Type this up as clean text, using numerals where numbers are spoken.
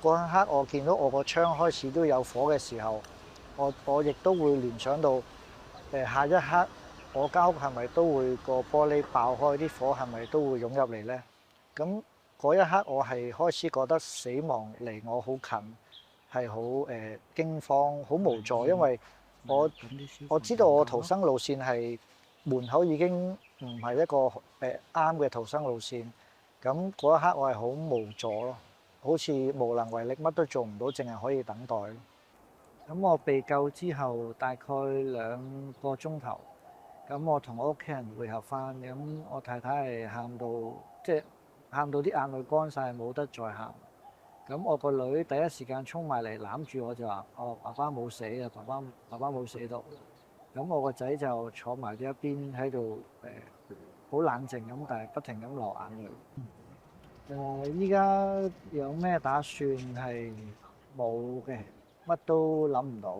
嗰一刻我見到我個窗開始都有火嘅時候，我亦都會聯想到下一刻我間屋係咪都會個玻璃爆開，啲火係咪都會湧入嚟咧？咁嗰一刻我係開始覺得死亡離我好近，係好驚慌、好無助，因為我知道我逃生路線係門口已經唔係一個啱嘅逃生路線，咁嗰一刻我係好無助咯，好似無能為力，乜都做唔到，淨係可以等待咯。咁我被救之後大概2個鐘頭，咁我同我屋企人會合翻，咁我太太係喊到即係喊到啲眼淚乾晒，冇得再喊。咁我個女第一時間衝埋嚟攬住我就話：哦，爸爸冇死啊，爸爸冇死到。咁我個仔就坐埋咗一邊喺度好冷靜咁，但係不停咁流眼淚。依家有咩打算係冇嘅，乜都諗唔到。